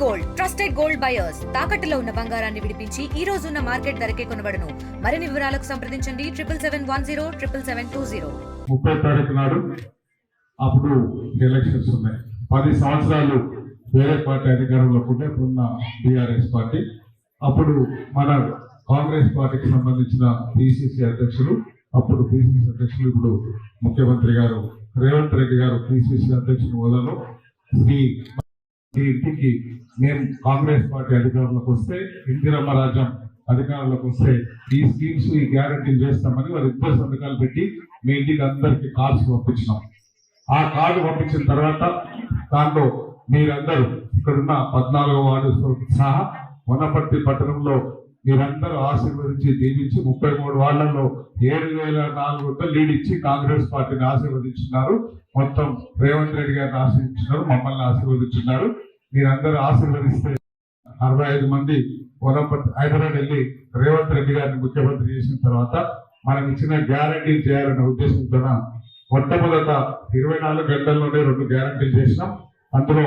Gold trusted gold buyers తాకట్టులో ఉన్న బంగారాన్ని విడిపించి ఈ రోజు ఉన్న మార్కెట్ ధరకే కొనబడును. మరిన్ని వివరాలకు సంప్రదించండి 7771077720. 30 తారీఖు నాడు అప్పుడు ఎలక్షన్స్ ఉన్నాయి. 10 సంవత్సరాలు వేరే పార్టీ అధికారంలో ఉంటే ఇప్పుడున్న బీఆర్ఎస్ పార్టీ. అప్పుడు మన కాంగ్రెస్ పార్టీకి సంబంధించిన పిసిసి అధ్యక్షులు, అప్పుడు పిసిసి అధ్యక్షులు, ఇప్పుడు ముఖ్యమంత్రి గారు రేవంత్ రెడ్డి గారు పిసిసి అధ్యక్షుల హోదాలో ఈ ఇంటికి మేము కాంగ్రెస్ పార్టీ అధికారంలోకి వస్తే, ఇందిరమ్మ రాజ్యం అధికారంలోకి వస్తే ఈ స్కీమ్స్ ఈ గ్యారంటీలు చేస్తామని వాళ్ళు ఇద్దరు సంతకాలు పెట్టి మీ ఇంటికి అందరికి కార్డ్స్ పంపించినాం. ఆ కార్డు పంపించిన తర్వాత దాంట్లో మీరందరూ ఇక్కడున్న 14వ వార్డు సహా వనపర్తి పట్టణంలో మీరందరూ ఆశీర్వదించి దీవించి 33 వార్డులలో 7,400 లీడ్ ఇచ్చి కాంగ్రెస్ పార్టీని ఆశీర్వదించున్నారు. మొత్తం రేవంత్ రెడ్డి గారిని ఆశీర్వదించున్నారు, మమ్మల్ని ఆశీర్వదించున్నారు. మీరందరూ ఆశీర్వదిస్తే 65 మంది వనపర్తి హైదరాబాద్ వెళ్ళి రేవంత్ రెడ్డి గారిని ముఖ్యమంత్రి చేసిన తర్వాత మనం ఇచ్చిన గ్యారంటీ చేయాలనే ఉద్దేశంతో మొట్టమొదట 24 గంటల్లోనే 2 గ్యారంటీలు చేసినాం. అందులో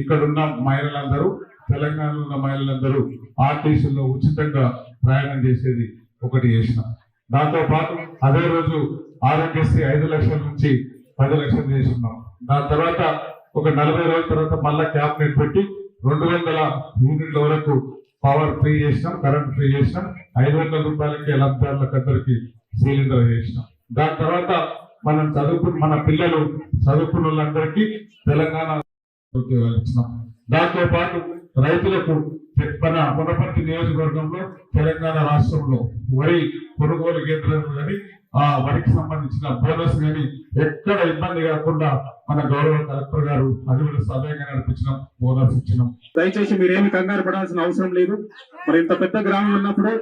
ఇక్కడున్న మహిళలందరూ, తెలంగాణలో ఉన్న మహిళలందరూ ఆర్టీసీలో ఉచితంగా ప్రయాణం చేసేది ఒకటి చేసినాం. దాంతో పాటు అదే రోజు ఆరోగ్యశ్రీ 5 లక్షల నుంచి 10 లక్షలు చేస్తున్నాం. దాని తర్వాత ఒక 40 రోజుల తర్వాత మళ్ళా క్యాబినెట్ పెట్టి 200 యూనిట్ల వరకు పవర్ ఫ్రీ చేసినాం, కరెంట్ ఫ్రీ చేసినాం. 500 రూపాయలకి లబ్ధిదారులకు అందరికి సిలిండర్ చేసినాం. దాని తర్వాత మనం మన పిల్లలు చదువుకున్న వాళ్ళందరికీ తెలంగాణ ఉద్యోగాలు ఇచ్చినాం. దాంతో పాటు రైతులకు మన వనపర్తి నియోజకవర్గంలో తెలంగాణ రాష్ట్రంలో వరి కొనుగోలు కేంద్రాలు కానీ ఆ వరికి సంబంధించిన బోనస్ కానీ ఎక్కడ ఇబ్బంది కాకుండా మన గౌరవ కలెక్టర్ గారు అది కూడా సవ్యంగా నడిపించినాం, బోనస్ ఇచ్చినాం. దయచేసి మీరేమి కంగారు పడాల్సిన అవసరం లేదు. మరి ఇంత పెద్ద గ్రామం ఉన్నప్పుడు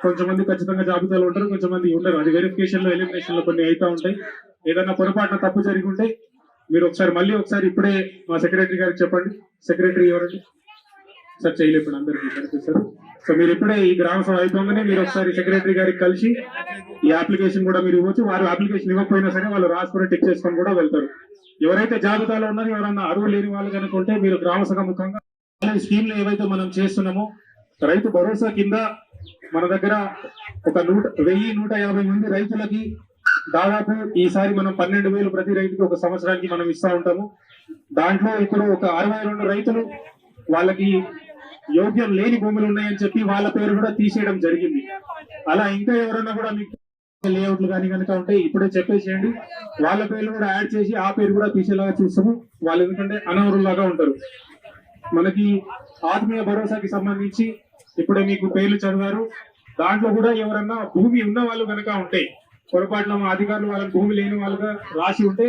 కొంచెం మంది ఖచ్చితంగా జాబితాలు ఉంటారు, కొంచెం మంది ఉండరు. అది వెరిఫికేషన్ లో ఎలిమినేషన్ లో కొన్ని అవుతా ఉంటాయి. ఏదైనా పొరపాటున తప్పు జరిగి ఉంటే మీరు ఒకసారి ఇప్పుడే మా సెక్రటరీ గారికి చెప్పండి. సెక్రటరీ ఎవరండి సార్? చేయలేప్పుడు అందరికీ కనిపిస్తారు. సో మీరు ఇప్పుడే ఈ గ్రామ సభ అయిపోగానే మీరు ఒకసారి సెక్రటరీ గారికి కలిసి ఈ అప్లికేషన్ కూడా మీరు ఇవ్వచ్చు. వారు అప్లికేషన్ ఇవ్వకపోయినా సరే వాళ్ళు రాసుకొని టిక్ చేసుకొని కూడా వెళ్తారు. ఎవరైతే జాబితాలో ఉన్నారో ఎవరన్నా అరువు లేని వాళ్ళు కనుకుంటే మీరు గ్రామ సభ ముఖంగా స్కీమ్లు ఏవైతే మనం చేస్తున్నామో రైతు భరోసా కింద మన దగ్గర ఒక 1,150 మంది రైతులకి దాదాపు ఈసారి మనం 12,000 ప్రతి రైతుకి ఒక సంవత్సరానికి మనం ఇస్తా ఉంటాము. దాంట్లో ఇప్పుడు ఒక 62 రైతులు వాళ్ళకి యోగ్యం లేని భూములు ఉన్నాయని చెప్పి వాళ్ళ పేరు కూడా తీసేయడం జరిగింది. అలా ఇంకా ఎవరైనా కూడా మీకు లేఅవుట్లు కానీ కనుక ఉంటే ఇప్పుడే చెప్పేసేయండి. వాళ్ళ పేర్లు కూడా యాడ్ చేసి ఆ పేరు కూడా తీసేలాగా చూస్తాము. వాళ్ళు ఎందుకంటే అనవరులాగా ఉంటారు. మనకి ఆత్మీయ భరోసాకి సంబంధించి ఇప్పుడే మీకు పేర్లు చదివారు. దాంట్లో కూడా ఎవరన్నా భూమి ఉన్న వాళ్ళు కనుక ఉంటే, పొరపాటున మా అధికారులు వాళ్ళకి భూమి లేని వాళ్ళుగా రాసి ఉంటే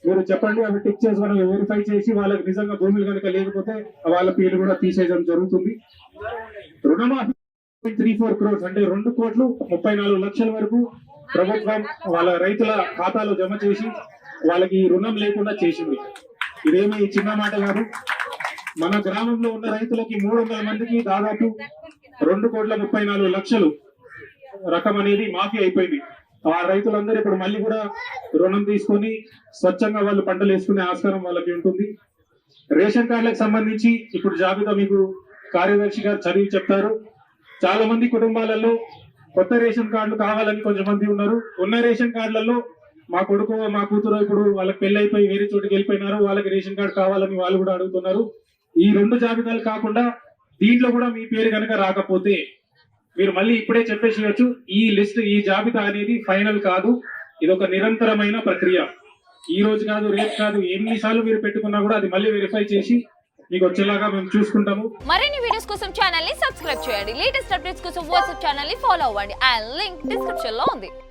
మీరు చెప్పండి. అవి టిక్ చేసి మనం వెరిఫై చేసి వాళ్ళకి నిజంగా భూములు కనుక లేకపోతే వాళ్ళ పేర్లు కూడా తీసేయడం జరుగుతుంది. రుణమాఫీ 3-4 crores అంటే 2,34 లక్షల వరకు ప్రభుత్వం వాళ్ళ రైతుల ఖాతాలో జమ చేసి వాళ్ళకి రుణం లేకుండా చేసింది. ఇదేమి చిన్న మాట కాదు. మన గ్రామంలో ఉన్న రైతులకి 300 మందికి దాదాపు 2,34 లక్షలు రకం అనేది మాఫీ అయిపోయింది. ఆ రైతులందరూ ఇప్పుడు మళ్ళీ కూడా రుణం తీసుకొని స్వచ్ఛంగా వాళ్ళు పంటలు వేసుకునే ఆస్కారం వాళ్ళకి ఉంటుంది. రేషన్ కార్డులకు సంబంధించి ఇప్పుడు జాబితా మీకు కార్యదర్శి గారు చదివి చెప్తారు. చాలా మంది కుటుంబాలలో కొత్త రేషన్ కార్డులు కావాలని కొంచెం మంది ఉన్నారు. ఉన్న రేషన్ కార్డులలో మా కొడుకు మా కూతురు ఇప్పుడు వాళ్ళకి పెళ్లి అయిపోయి వేరే చోటుకి వెళ్ళిపోయినారు, వాళ్ళకి రేషన్ కార్డు కావాలని వాళ్ళు కూడా అడుగుతున్నారు. ఈ 2 జాబితాలు కాకుండా దీంట్లో కూడా మీ పేరు కనుక రాకపోతే మీరు మళ్ళీ ఇప్పుడే చెప్పేసేయచ్చు. ఈ లిస్ట్ ఈ జాబితా అనేది ఫైనల్ కాదు, ఇది ఒక నిరంతరమైన ప్రక్రియ. ఈ రోజు కాదు, రేపు కాదు, ఎన్నిసార్లు మీరు పెట్టుకున్నా కూడా అది మళ్ళీ వెరిఫై చేసి మీకు వచ్చేలాగా మేము చూసుకుంటాము. మరిన్ని వీడియోస్ కోసం ఛానల్ ని సబ్స్క్రైబ్ చేయండి. లేటెస్ట్ అప్డేట్స్ కోసం వాట్సాప్ ఛానల్ ని ఫాలో అవ్వండి. ఆ లింక్ డిస్క్రిప్షన్ లో ఉంది.